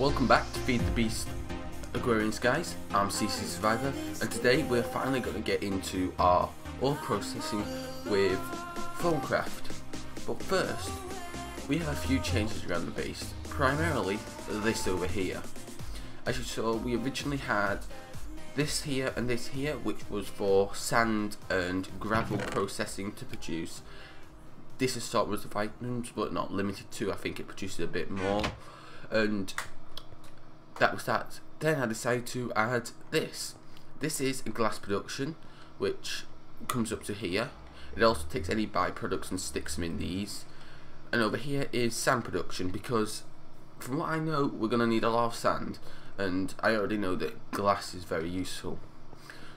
Welcome back to Feed the Beast Agrarian guys. I'm CZSurvivor, and today we're finally going to get into our oil processing with Thaumcraft. But first, we have a few changes around the base, primarily this over here. As you saw, we originally had this here and this here, which was for sand and gravel processing to produce this assortment of items, but not limited to. I think it produces a bit more, and that was that. Then I decided to add this. This is a glass production, which comes up to here. It also takes any byproducts and sticks them in these. And over here is sand production, because from what I know, we're going to need a lot of sand, and I already know that glass is very useful.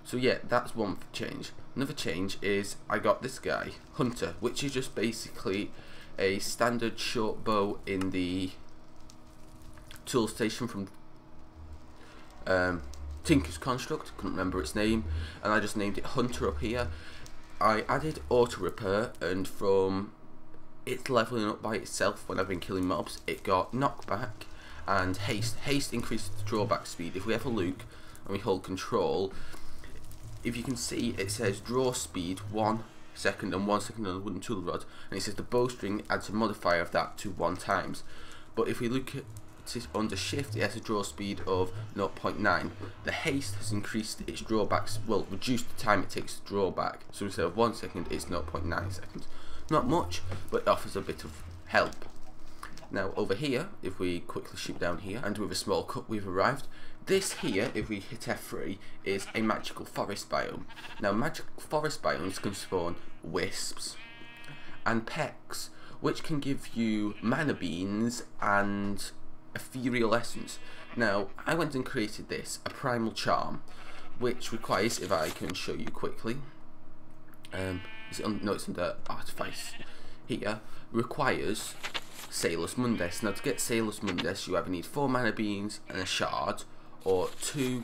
So yeah, that's one change. Another change is I got this guy, Hunter, which is just basically a standard short bow in the tool station from Tinker's Construct. Couldn't remember its name, and I just named it Hunter up here. I added auto repair, and from it leveling up by itself when I've been killing mobs, it got knockback and haste. Haste increases the drawback speed. If we have a look and we hold control, if you can see, it says draw speed 1 second and 1 second on the wooden tool rod, and it says the bowstring adds a modifier of that to 1 times. But if we look at it under shift, it has a draw speed of 0.9. The haste has increased its drawbacks, well, reduced the time it takes to draw back, so instead of 1 second it's 0.9 seconds. Not much, but it offers a bit of help. Now over here, if we quickly shoot down here, and with a small cut we've arrived. This here, if we hit F3, is a magical forest biome. Now magical forest biomes can spawn wisps and pecks, which can give you mana beans and ethereal essence. Now I went and created this, a primal charm, which requires, if I can show you quickly, it's under artifice here, requires Salus Mundus. Now to get Salus Mundus, you either need 4 mana beans and a shard, or 2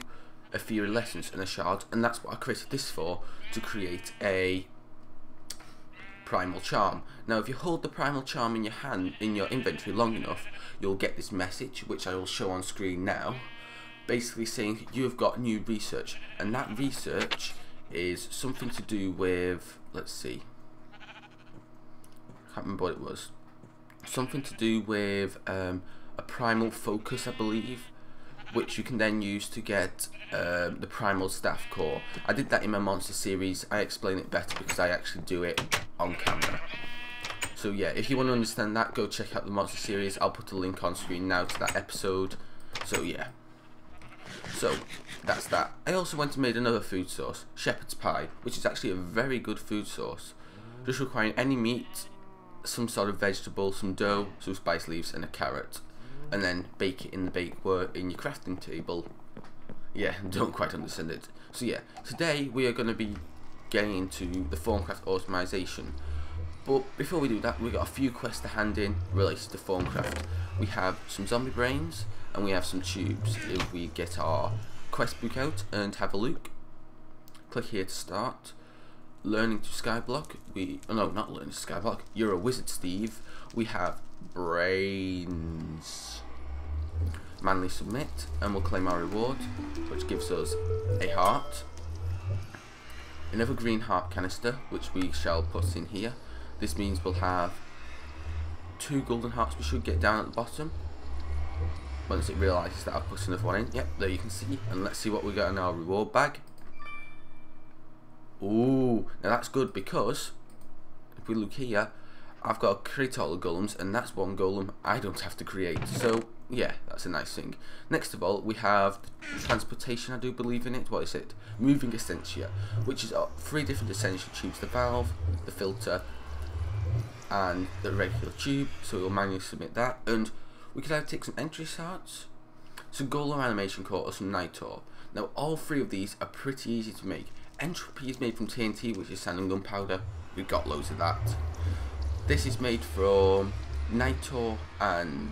ethereal essence and a shard, and that's what I created this for, to create a primal charm. Now if you hold the primal charm in your hand, in your inventory long enough, you'll get this message, which I will show on screen now, basically saying you have got new research, and that research is something to do with, let's see, I can't remember what it was, something to do with a primal focus, I believe, which you can then use to get the primal staff core. I did that in my monster series. I explain it better because I actually do it on camera. So yeah, if you want to understand that, go check out the monster series. I'll put a link on screen now to that episode. So yeah, so that's that. I also went and made another food source, shepherd's pie, which is actually a very good food source, just requiring any meat, some sort of vegetable, some dough, some spice leaves and a carrot, and then bake it in the bakeware in your crafting table. Yeah, don't quite understand it. So yeah, today we are going to be getting into the Thaumcraft optimization. But before we do that, we've got a few quests to hand in related to Thaumcraft. We have some zombie brains, and we have some tubes. If we get our quest book out and have a look, click here to start. Learning to SkyBlock, no, not learning to SkyBlock, you're a wizard, Steve. We have brains. Manually submit, and we'll claim our reward, which gives us a heart, another green heart canister, which we shall put in here. This means we'll have 2 golden hearts we should get down at the bottom once it realises that I've put another one in. Yep, there you can see. And let's see what we got in our reward bag. Ooh, now that's good, because if we look here, I've got to create all the golems, and that's 1 golem I don't have to create. So yeah, that's a nice thing. Next of all, we have transportation, I do believe in it. What is it? Moving Essentia, which is 3 different essential tubes: the valve, the filter, and the regular tube. So we'll manually submit that, and we could either take some entry hearts, some golem animation core, or some nitor. Now all 3 of these are pretty easy to make. Entropy is made from TNT, which is sand and gunpowder. We've got loads of that. This is made from nitor and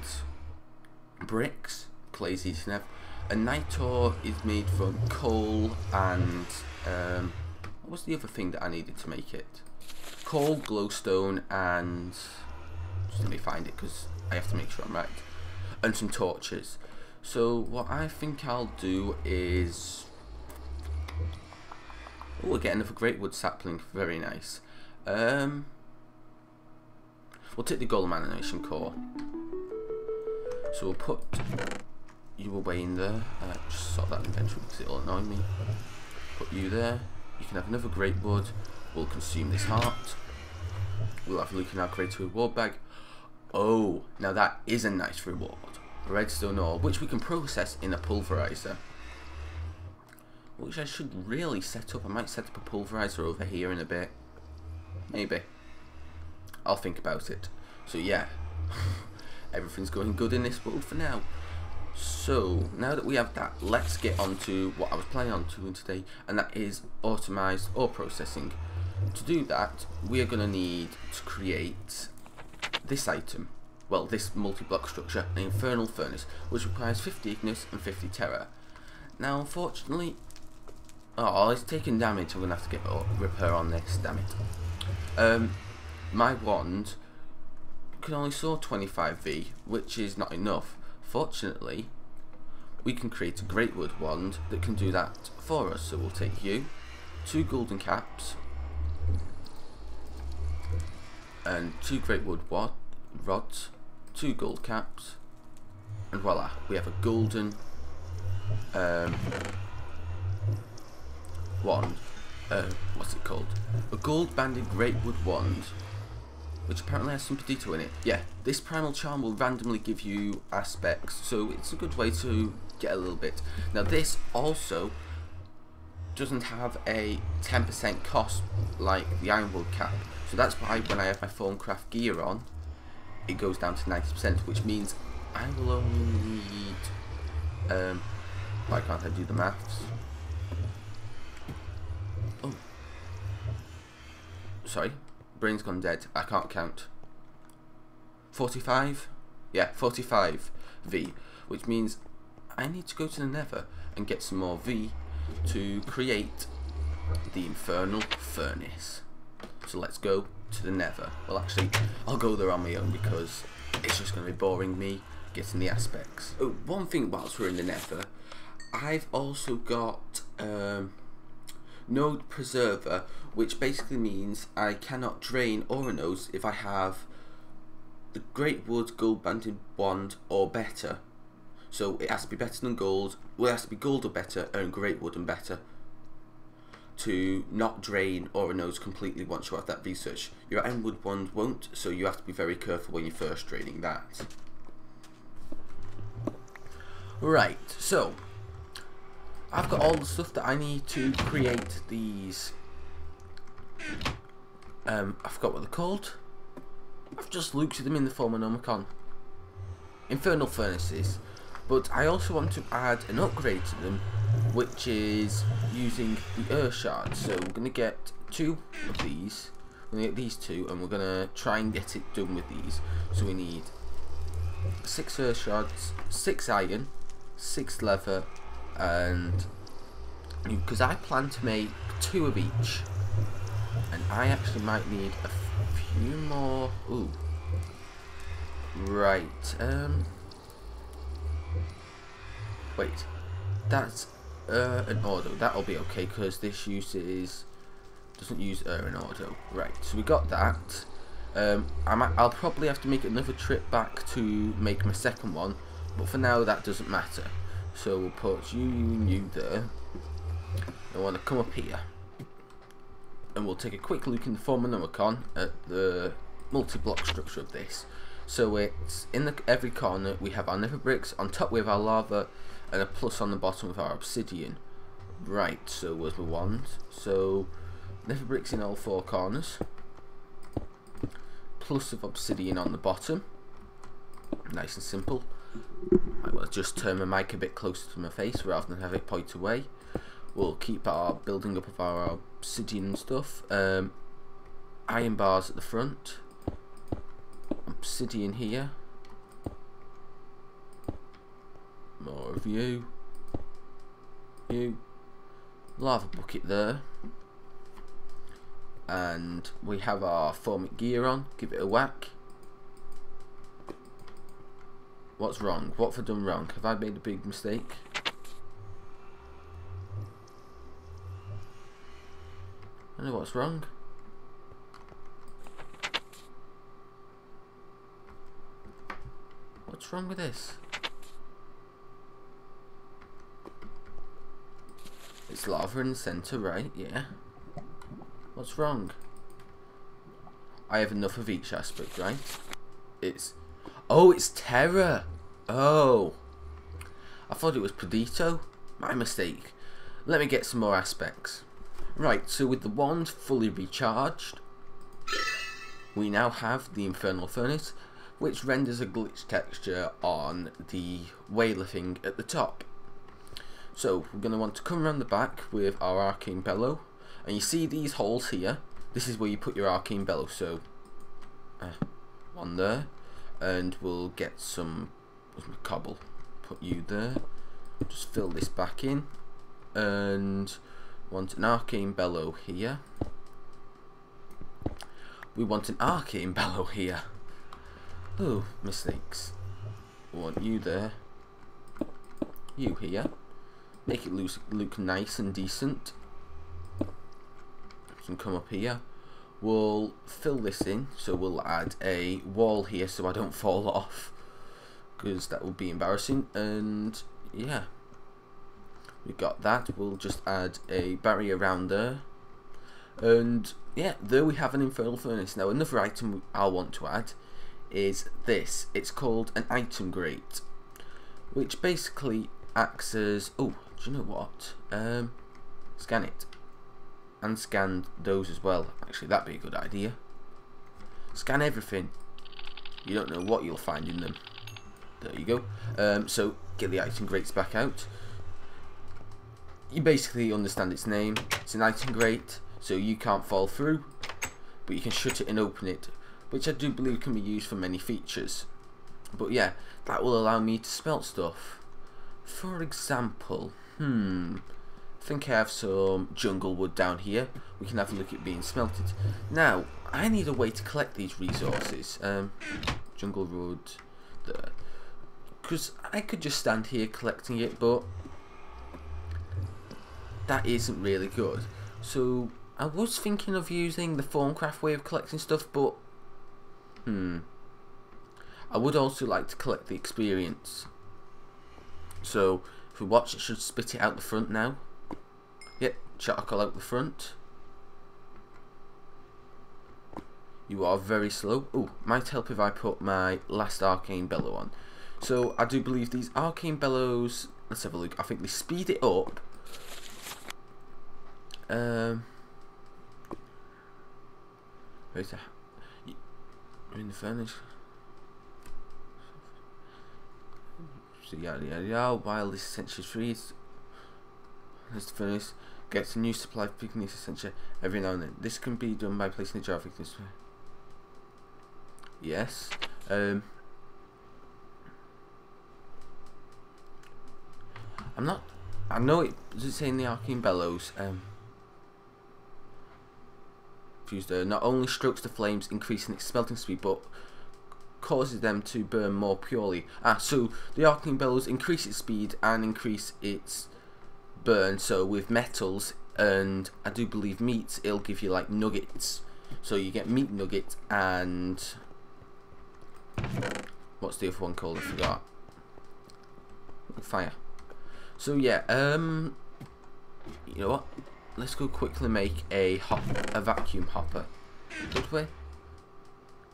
bricks, clay's easy enough. And nitor is made from coal and what was the other thing that I needed to make it? Coal, glowstone, and just let me find it because I have to make sure I'm right. And some torches. So what I think I'll do is, oh, we're getting another great wood sapling, very nice. We'll take the golem animation core. So we'll put you away in there. Just sort that inventory because it'll annoy me. Put you there. You can have another great wood. We'll consume this heart. We'll have a look in our creator reward bag. Oh, now that is a nice reward. Redstone ore, which we can process in a pulverizer. Which I should really set up. I might set up a pulverizer over here in a bit. Maybe. I'll think about it. So yeah, everything's going good in this world for now. So now that we have that, let's get on to what I was planning on doing today, and that is automized ore processing. To do that, we are going to need to create this item. Well, this multi-block structure, an Infernal furnace, which requires 50 ignis and 50 terra. Now, unfortunately, oh, it's taking damage. I'm going to have to get repair on this, damn it. My wand can only store 25V, which is not enough. Fortunately, we can create a great wood wand that can do that for us. So we'll take you, 2 golden caps, and 2 great wood rods, 2 gold caps, and voila, we have a golden wand. What's it called? A gold banded great wood wand, which apparently has some detail in it. Yeah, this primal charm will randomly give you aspects, so it's a good way to get a little bit. Now this also doesn't have a 10% cost like the ironwood cap, so that's why when I have my Thorncraft gear on, it goes down to 90%, which means I will only need, why can't I do the maths? Oh, sorry, brain's gone dead, I can't count. 45? Yeah, 45V, which means I need to go to the Nether and get some more V to create the Infernal furnace. So let's go to the Nether. Well, actually, I'll go there on my own because it's just going to be boring me getting the aspects. Oh, one thing whilst we're in the Nether, I've also got Node Preserver, which basically means I cannot drain ore nodes if I have the Great Wood Gold Banded Wand or better. So it has to be better than gold, well, it has to be gold or better, and Great Wood and better, to not drain ore nodes completely once you have that research. Your ironwood wand won't, so you have to be very careful when you're first draining that. Right, so I've got all the stuff that I need to create these. I forgot what they're called. I've just looted them in the form of Nomicon. Infernal furnaces. But I also want to add an upgrade to them, which is using the earth shards. So we're going to get 2 of these. We're going to get these 2, and we're going to try and get it done with these. So we need 6 earth shards, 6 iron, 6 leather, and because I plan to make 2 of each, and I actually might need a few more. Ooh, right. Wait, that's an auto. That'll be okay because this doesn't use an auto. Right, so we got that. I'll probably have to make another trip back to make my second one, but for now that doesn't matter. So we'll put you there. I want to come up here, and we'll take a quick look in the form of Nomicon at the multi-block structure of this. So it's in every corner we have our nether bricks, on top we have our lava, and a plus on the bottom with our obsidian. Right, so where's my wand? So nether bricks in all 4 corners, plus of obsidian on the bottom. Nice and simple. I will just turn my mic a bit closer to my face rather than have it point away. We'll keep our building up of our obsidian and stuff. Iron bars at the front. Obsidian here. More of you. Lava bucket there. And we have our formic gear on. Give it a whack. What's wrong? What have I done wrong? Have I made a big mistake? I know what's wrong. What's wrong with this? It's lava in the centre, right? Yeah. What's wrong? I have enough of each aspect, right? It's... Oh, it's Terror! Oh. I thought it was Perdito. My mistake. Let me get some more aspects. Right, so with the wand fully recharged, we now have the Infernal Furnace, which renders a glitch texture on the whaler thing at the top. So we're going to want to come around the back with our Arcane Bellow, and you see these holes here. This is where you put your Arcane Bellow, so one there, and we'll get some cobble. Put you there, just fill this back in, and want an Arcane Bellow here. We want an Arcane Bellow here. Oh, mistakes. We want you there. You here. Make it look nice and decent. So come up here. We'll fill this in. So we'll add a wall here so I don't fall off, because that would be embarrassing. And yeah, we got that. We'll just add a barrier around there. And yeah, there we have an Infernal Furnace. Now another item I'll want to add is this. It's called an item grate, which basically acts as... Oh, do you know what? Scan it. And scan those as well. Actually, that'd be a good idea. Scan everything. You don't know what you'll find in them. There you go. So, get the item grates back out. You basically understand its name. It's an item grate, so you can't fall through, but you can shut it and open it, which I do believe can be used for many features. But yeah, that will allow me to smelt stuff. For example, I think I have some jungle wood down here. We can have a look at being smelted. Now, I need a way to collect these resources. Jungle wood there. Because I could just stand here collecting it, but that isn't really good. So I was thinking of using the Thorncraft way of collecting stuff, but I would also like to collect the experience. So if we watch, it should spit it out the front now. Yep, charcoal out the front. You are very slow. Oh, might help if I put my last Arcane Bellow on. So I do believe these Arcane Bellows, let's have a look, I think they speed it up. Where's that? You're in the furnace. So yeah, while this essentially frees, as the furnace gets a new supply of picking this essential every now and then. This can be done by placing a jar of this way. Yes. I'm not. I know it. Does it say in the Arcane Bellows? Not only strokes the flames, increasing its smelting speed, but causes them to burn more purely. So the Arcane Bellows increase its speed and increase its burn. So with metals and I do believe meats, it'll give you like nuggets. So you get meat nuggets and what's the other one called? I forgot. Fire. So yeah, you know what? Let's go quickly make a vacuum hopper. Good way?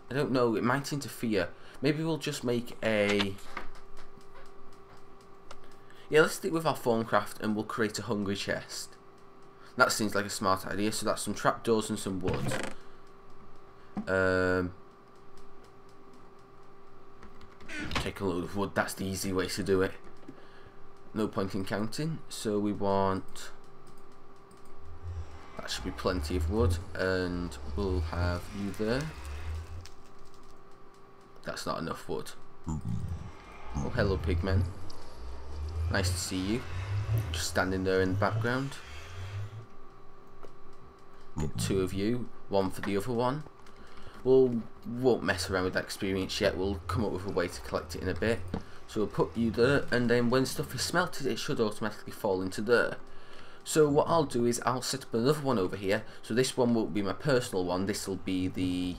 I don't know, it might interfere. Maybe we'll just make a... Yeah, let's stick with our Thorncraft and we'll create a hungry chest. That seems like a smart idea. So that's some trapdoors and some wood. Take a load of wood, that's the easy way to do it. No point in counting. So we want... That should be plenty of wood, and we'll have you there. That's not enough wood. Oh, hello pigmen. Nice to see you. Just standing there in the background. Get two of you, one for the other one. Won't mess around with that experience yet, we'll come up with a way to collect it in a bit. So we'll put you there, and then when stuff is smelted, it should automatically fall into there. So what I'll do is I'll set up another one over here. So this one won't be my personal one. This will be the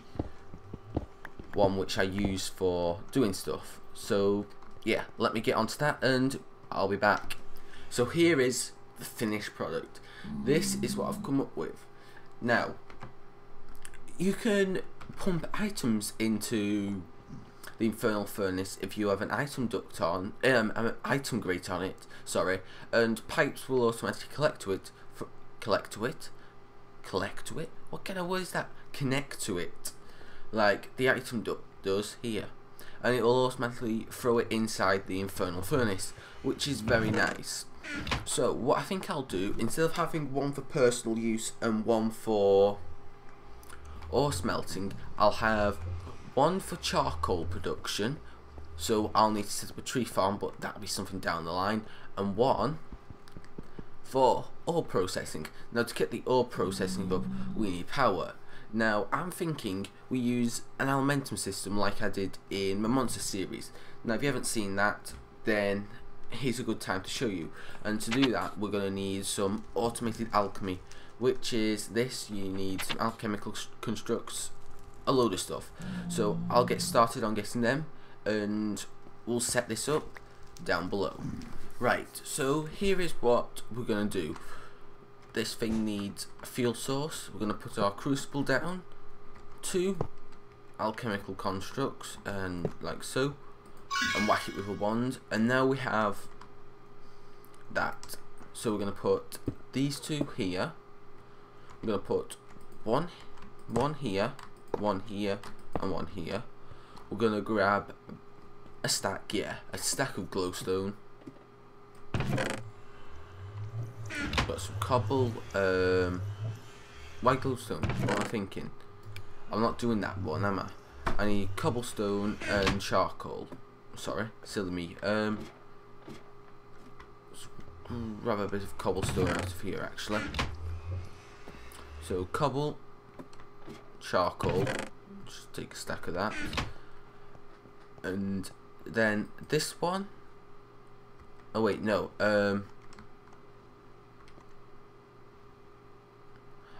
one which I use for doing stuff. So yeah, let me get onto that and I'll be back. So here is the finished product. This is what I've come up with. Now, you can pump items into the Infernal furnace if you have an item duct on, an item grate on it, sorry, and pipes will automatically connect to it. What kind of word is that? Connect to it, like the item duct does here, and it will automatically throw it inside the Infernal furnace, which is very nice. So what I think I'll do, instead of having one for personal use and one for ore smelting, I'll have one for charcoal production, so I'll need to set up a tree farm, but that'll be something down the line, and one for ore processing. Now to get the ore processing up, we need power. Now I'm thinking we use an Alumentum system like I did in my Monster series. Now if you haven't seen that, then here's a good time to show you. And to do that, we're going to need some automated alchemy, which is this. You need some alchemical constructs, a load of stuff. So I'll get started on getting them, and we'll set this up down below. Right, so here is what we're going to do. This thing needs a fuel source. We're going to put our crucible down, 2 alchemical constructs, and like so, and whack it with a wand, and now we have that. So we're going to put these 2 here. We're going to put one here, one here, and one here. We're going to grab a stack, a stack of glowstone. Got some cobble, white glowstone, what am I thinking? I'm not doing that one, am I? I need cobblestone and charcoal. Sorry, silly me. Grab a bit of cobblestone out of here actually. So cobble, charcoal, just take a stack of that, and then this one. Oh wait, no.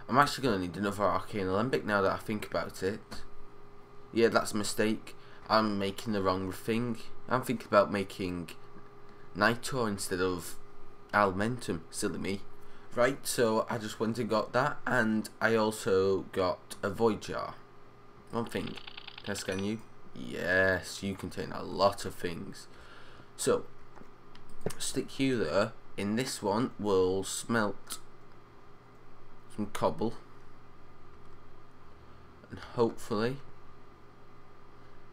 I'm actually going to need another arcane alembic now that I think about it. Yeah, that's a mistake. I'm making the wrong thing. I'm thinking about making nitro instead of Alumentum. Silly me. Right, so I just went and got that, and I also got a void jar. One thing. Can I scan you? Yes, you contain a lot of things. So, stick you there. In this one, we'll smelt some cobble, and hopefully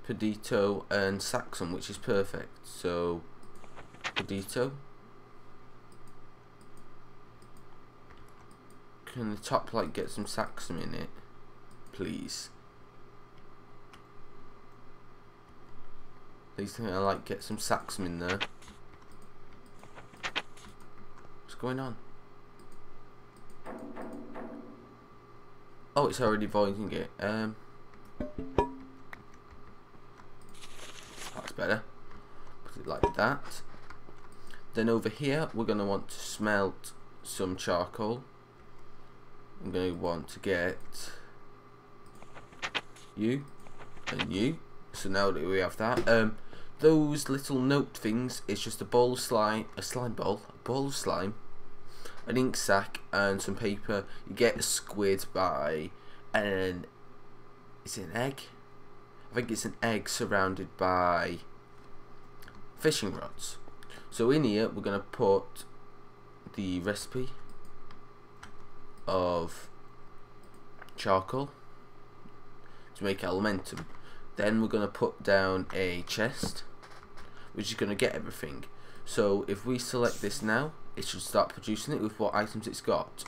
Pedito and Saxon, which is perfect. So Pedito, can the top light get some Saxon in it, please? Please think I like get some Saxon in there. What's going on? Oh, it's already voiding it. That's better. Put it like that. Then over here, we're going to want to smelt some charcoal. I'm going to want to get you and you. So now that we have that, those little note things is just a bowl of slime, a bowl of slime, an ink sac, and some paper. You get a squid by is it an egg? I think it's an egg surrounded by fishing rods. So in here we're going to put the recipe of charcoal to make Alumentum. Then we're going to put down a chest which is going to get everything. So if we select this now, it should start producing it with what items it's got.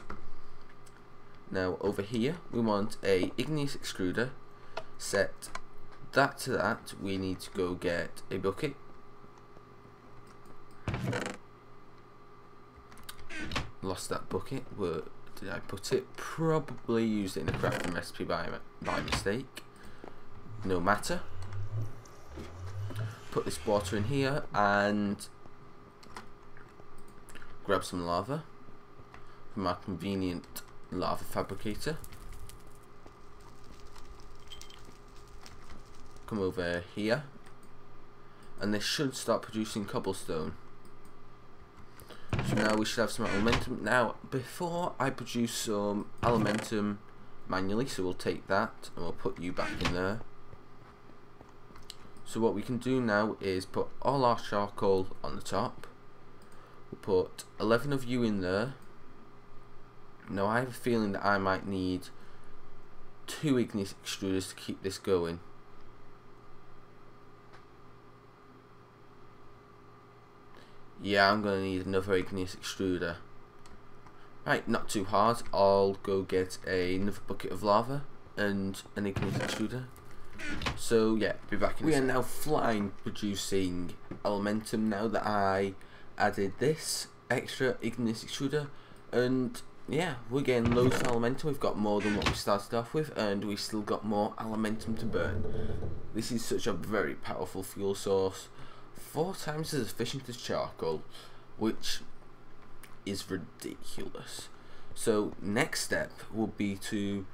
Now over here we want a igneous extruder. Set that to that. We need to go get a bucket. Lost that bucket. Where did I put it? Probably used it in a crafting recipe by mistake. No matter. put this water in here and grab some lava from our convenient lava fabricator. Come over here, and this should start producing cobblestone. So now we should have some Alumentum. Now, before I produce some Alumentum manually, so we'll take that and we'll put you back in there. So what we can do now is put all our charcoal on the top. We'll put 11 of you in there. Now I have a feeling that I might need 2 igneous extruders to keep this going. Yeah, I'm going to need another igneous extruder. Right, not too hard. I'll go get another bucket of lava and an igneous extruder. So yeah, be back in a second. We are now flying producing Alumentum now that I added this extra igneous extruder, and yeah, we're getting loads of Alumentum. We've got more than what we started off with, and we still got more Alumentum to burn. This is such a very powerful fuel source, 4 times as efficient as charcoal, which is ridiculous. So next step will be to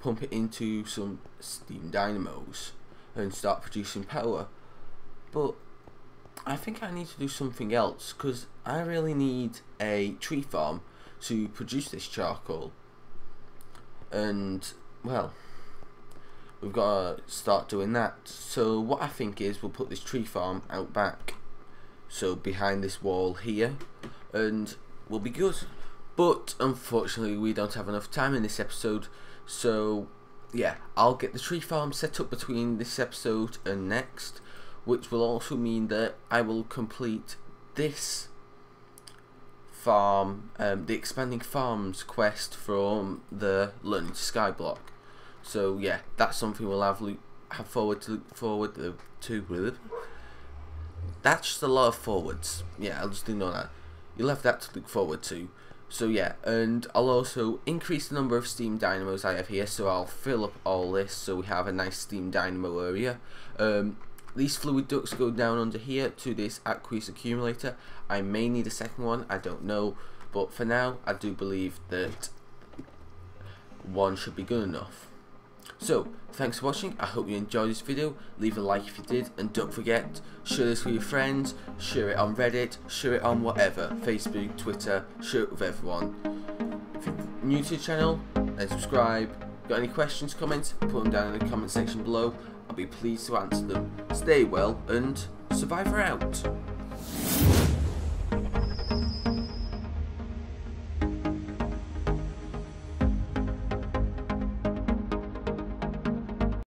pump it into some steam dynamos and start producing power. But I think I need to do something else, because I really need a tree farm to produce this charcoal, and well, we've got to start doing that. So what I think is we'll put this tree farm out back, so behind this wall here, and we'll be good. But unfortunately we don't have enough time in this episode, so yeah, I'll get the tree farm set up between this episode and next, which will also mean that I will complete this farm, the expanding farms quest from the Learning to SkyBlock. So yeah, that's something we'll have forward to. That's just a lot of forwards. Yeah, I'll just ignore that. You'll have that to look forward to. So yeah, and I'll also increase the number of steam dynamos I have here, so I'll fill up all this so we have a nice steam dynamo area. These fluid ducts go down under here to this aqueous accumulator. I may need a second one, I don't know, but for now I do believe that one should be good enough. So, thanks for watching. I hope you enjoyed this video. Leave a like if you did, and don't forget, share this with your friends, share it on Reddit, share it on whatever, Facebook, Twitter, share it with everyone. If you're new to the channel, then subscribe. Got any questions, comments, put them down in the comment section below. I'll be pleased to answer them. Stay well, and Survivor out.